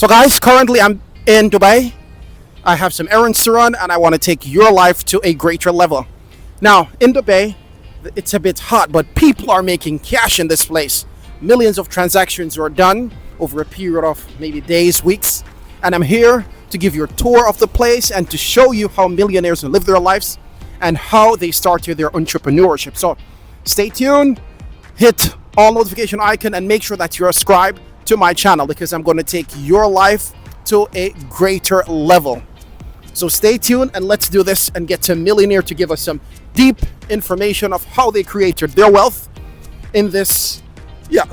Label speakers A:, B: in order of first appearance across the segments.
A: So guys, currently I'm in Dubai. I have some errands to run and I want to take your life to a greater level. Now, in Dubai, it's a bit hot, but people are making cash in this place. Millions of transactions are done over a period of maybe days, weeks. And I'm here to give you a tour of the place and to show you how millionaires live their lives and how they started their entrepreneurship. So stay tuned, hit all notification icon and make sure that you're subscribed to my channel because I'm going to take your life to a greater level. So stay tuned and let's do this and get to a millionaire to give us some deep information of how they created their wealth in this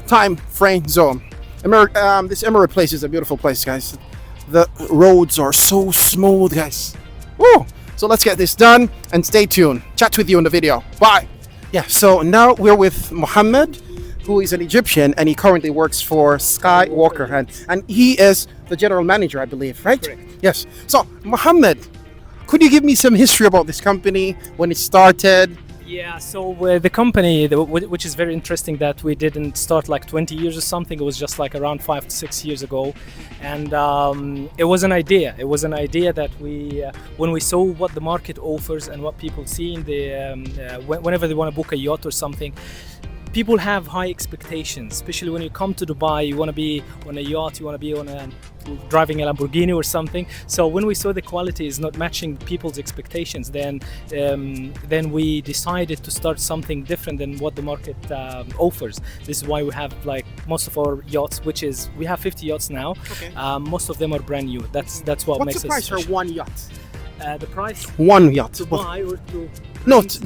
A: time frame zone. This Emirate place is a beautiful place, guys. The roads are so smooth, guys. Woo! So let's get this done and stay tuned. Chat with you in the video. Bye. Yeah, so now we're with Mohammed, who is an Egyptian and he currently works for Skywalker and he is the general manager, I believe, right?
B: Correct.
A: Yes. So Mohammed, could you give me some history about this company, when it started?
B: Yeah, so the company, which is very interesting that we didn't start like 20 years or something, it was just like around 5 to 6 years ago. And it was an idea. It was an idea that when we saw what the market offers and what people see in whenever they want to book a yacht or something, people have high expectations, especially when you come to Dubai. You want to be on a yacht, you want to be on driving a Lamborghini or something. So when we saw the quality is not matching people's expectations, then we decided to start something different than what the market offers. This is why we have like most of our yachts, which is we have 50 yachts now. Okay. Most of them are brand new. That's what makes us.
A: What's the price for one yacht?
B: The price?
A: One yacht.
B: To buy or to...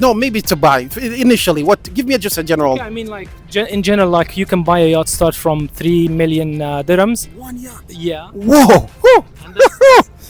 A: No, maybe to buy. Initially, give me just a general...
B: Yeah, I mean like, in general, like you can buy a yacht start from 3 million dirhams.
A: One yacht?
B: Yeah.
A: Whoa!
B: And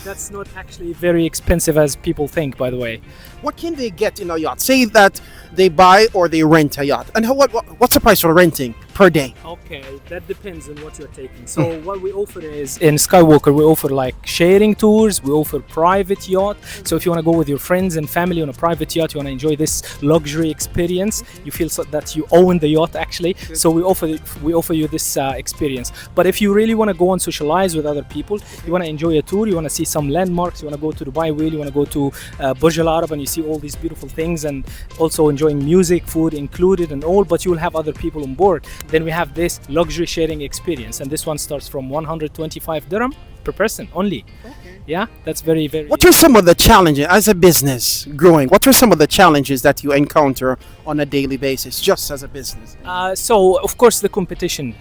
B: that's not actually very expensive as people think, by the way.
A: What can they get in a yacht? Say that they buy or they rent a yacht. And what's the price for renting per day?
B: Okay, that depends on what you're taking. So what we offer is, in Skywalker, we offer like sharing tours, we offer private yacht. So if you want to go with your friends and family on a private yacht, you want to enjoy this luxury experience, you feel that you own the yacht actually. So we offer you this experience. But if you really want to go and socialize with other people, you want to enjoy a tour, you want to see some landmarks, you want to go to Dubai Wheel, you want to go to Burj Al Arab and you see all these beautiful things and also enjoying music, food included and all, but you will have other people on board. Then we have this luxury sharing experience and this one starts from 125 dirham per person only. Okay. Yeah, that's very, very...
A: What are some of the challenges as a business growing? What are some of the challenges that you encounter on a daily basis just as a business?
B: So of course the competition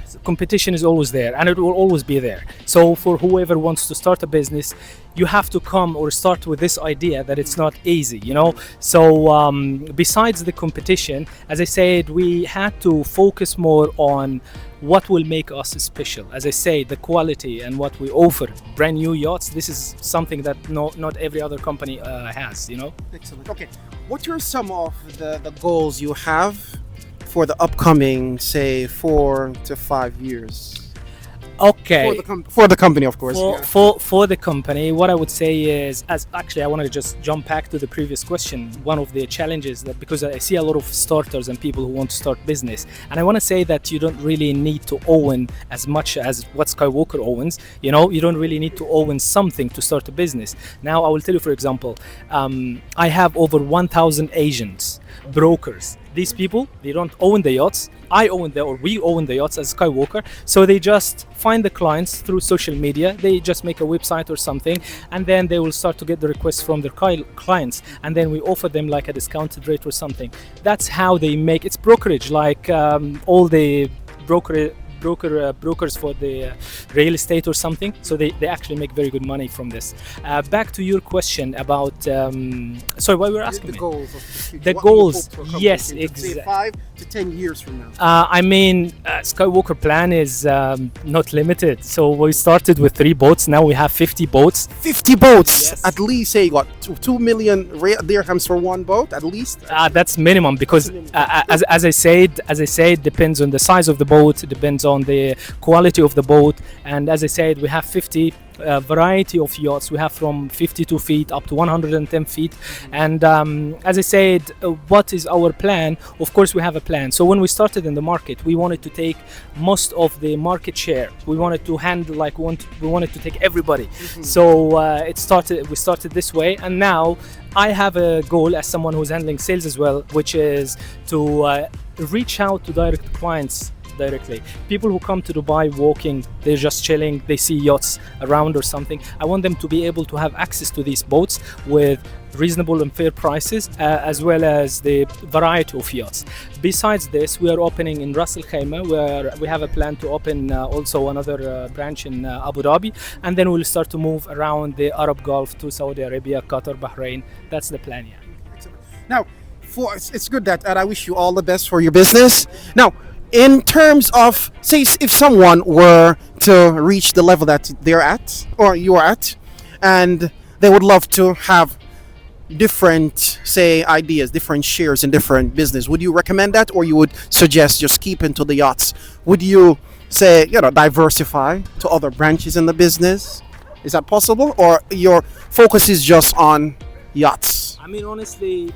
B: is always there and it will always be there. So for whoever wants to start a business, you have to come or start with this idea that it's not easy, you know. So besides the competition, as I said, we had to focus more on what will make us special. As I say, the quality and what we offer, brand new yachts, this is something that not every other company has, you know.
A: Excellent. Okay, what are some of the goals you have for the upcoming, say, 4 to 5 years?
B: Okay.
A: For the company, of course.
B: For the company, what I would say is, I want to just jump back to the previous question. One of the challenges that, because I see a lot of starters and people who want to start business, and I want to say that you don't really need to own as much as what Skywalker owns. You know, you don't really need to own something to start a business. Now, I will tell you, for example, I have over 1,000 agents, brokers. These people, they don't own the yachts. We own the yachts as Skywalker. So they just find the clients through social media. They just make a website or something, and then they will start to get the requests from their clients, and then we offer them like a discounted rate or something. That's how they make it's brokerage, like all the brokers for the real estate or something. So they actually make very good money from this. Back to your question about sorry, what were asking
A: the
B: me?
A: Goals of the future.
B: The
A: what
B: goals, yes,
A: exactly. 5 to 10 years from now.
B: I mean, Skywalker plan is not limited. So we started with 3 boats. Now we have 50 boats.
A: 50 boats.
B: Yes.
A: At least, say what, 2 million dirhams for one boat, at least.
B: That's minimum because as I said, depends on the size of the boat. It depends on the quality of the boat. And as I said, we have 50 variety of yachts. We have from 52 feet up to 110 feet. And as I said, what is our plan? Of course, we have a plan. So when we started in the market, we wanted to take most of the market share. We wanted to handle we wanted to take everybody. So we started this way, and now I have a goal as someone who's handling sales as well, which is to reach out to direct clients directly. People who come to Dubai walking, they're just chilling, they see yachts around or something. I want them to be able to have access to these boats with reasonable and fair prices, as well as the variety of yachts. Besides this, we are opening in Ras Al Khaimah, where we have a plan to open also another branch in Abu Dhabi, and then we'll start to move around the Arab Gulf to Saudi Arabia, Qatar, Bahrain. That's the plan, yeah.
A: Now, it's good that, and I wish you all the best for your business. Now, in terms of, say, if someone were to reach the level that they're at, or you're at, and they would love to have different, say, ideas, different shares in different business, would you recommend that, or you would suggest just keep into the yachts? Would you say, diversify to other branches in the business? Is that possible, or your focus is just on yachts?
B: I mean, honestly,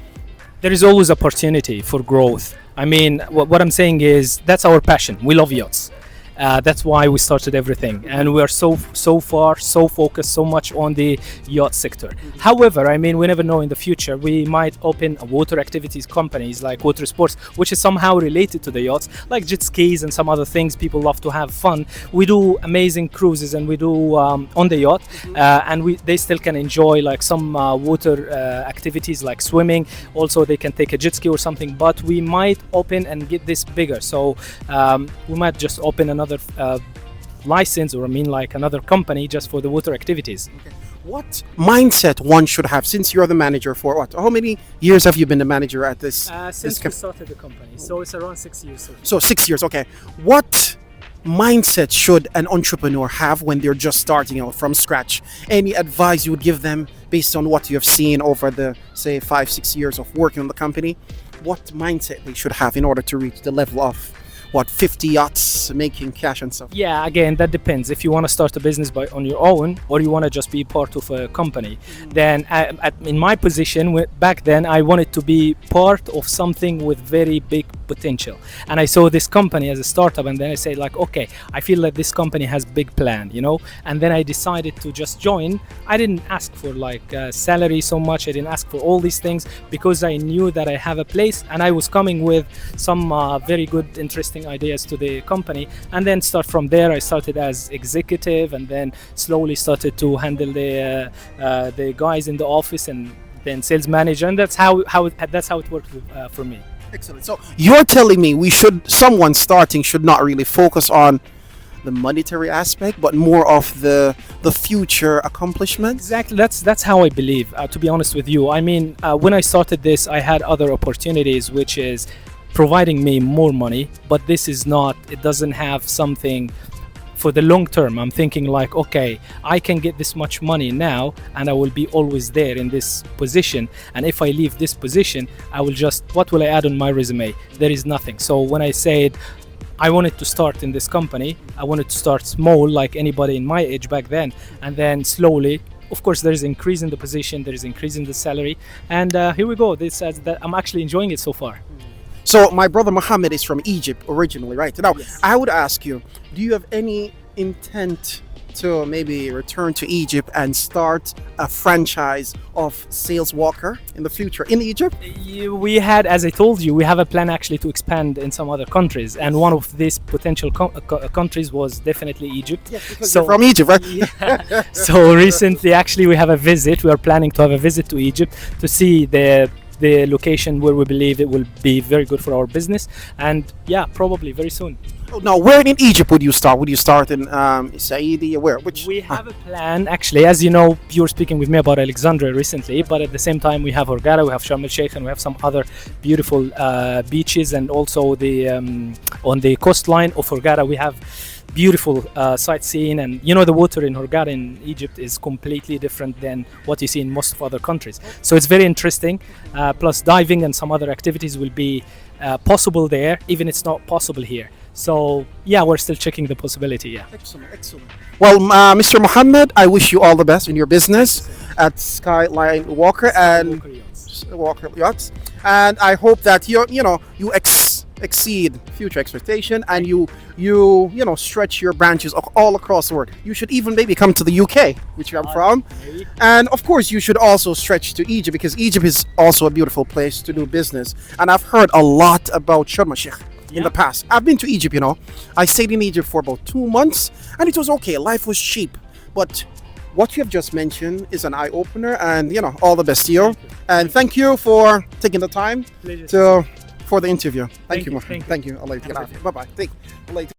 B: there is always opportunity for growth. I mean, what I'm saying is that's our passion. We love yachts. That's why we started everything, and we are so focused so much on the yacht sector. However, I mean, we never know, in the future we might open water activities companies like water sports, which is somehow related to the yachts, like jet skis and some other things. People love to have fun. We do amazing cruises, and we do on the yacht, and they still can enjoy like some water activities like swimming. Also, they can take a jet ski or something. But we might open and get this bigger, so we might just open another license, or like another company just for the water activities.
A: Okay. What mindset one should have, since you're the manager for what? How many years have you been the manager at this?
B: Since we started the company, so it's around 6 years.
A: So 6 years, okay. What mindset should an entrepreneur have when they're just starting out from scratch? Any advice you would give them based on what you have seen over the, say, 5-6 years of working on the company? What mindset they should have in order to reach the level of 50 yachts, making cash and stuff?
B: Yeah, again, that depends. If you want to start a business on your own, or you want to just be part of a company, then in my position back then, I wanted to be part of something with very big potential. And I saw this company as a startup, and then I said, like, okay, I feel like this company has big plan, and then I decided to just join. I didn't ask for salary so much. I didn't ask for all these things, because I knew that I have a place, and I was coming with some very good, interesting ideas to the company. And then start from there. I started as executive, and then slowly started to handle the guys in the office, and then sales manager, and that's how it worked for me.
A: Excellent. So you're telling me someone starting should not really focus on the monetary aspect, but more of the future accomplishments?
B: Exactly. That's how I believe, to be honest with you. I mean, when I started this, I had other opportunities, which is providing me more money, but this is not, it doesn't have something for the long term. I'm thinking like, okay, I can get this much money now, and I will be always there in this position. And if I leave this position, what will I add on my resume? There is nothing. So when I said I wanted to start in this company, I wanted to start small, like anybody in my age back then, and then slowly, of course, there is increase in the position, there is increase in the salary, and here we go. This says that I'm actually enjoying it so far.
A: So my brother Mohammed is from Egypt originally, right? Now, yes. I would ask you, do you have any intent to maybe return to Egypt and start a franchise of Sales Walker in the future in Egypt?
B: We had, as I told you, we have a plan actually to expand in some other countries, and one of these potential countries was definitely Egypt.
A: Yes, because you're from Egypt, right?
B: Yeah. So recently, actually, we have a visit. We are planning to have a visit to Egypt to see the location where we believe it will be very good for our business, and yeah, probably very soon.
A: Now, where in Egypt would you start? Would you start in Saidi? Where?
B: We have a plan, actually. As you know, you were speaking with me about Alexandria recently, but at the same time, we have Hurghada, we have Sharm el Sheikh, and we have some other beautiful beaches, and also on the coastline of Hurghada, we have beautiful sightseeing, and the water in Hurghada in Egypt is completely different than what you see in most of other countries. So it's very interesting. Plus diving and some other activities will be possible there, even it's not possible here. So yeah, we're still checking the possibility. Yeah.
A: Excellent, excellent. Well, Mr. Muhammad, I wish you all the best in your business at Skyline Walker and Walker Yachts, and I hope that you exceed future expectation, and you stretch your branches all across the world. You should even maybe come to the UK, which I'm from, and of course you should also stretch to Egypt, because Egypt is also a beautiful place to do business. And I've heard a lot about Sharm el-Sheikh in the past. I've been to Egypt. I stayed in Egypt for about 2 months, and it was okay. Life was cheap, but what you have just mentioned is an eye-opener, and all the best to you. And thank you for taking the time for the interview. Thank you.
B: Thank you.
A: Thank you. Allah. Bye bye.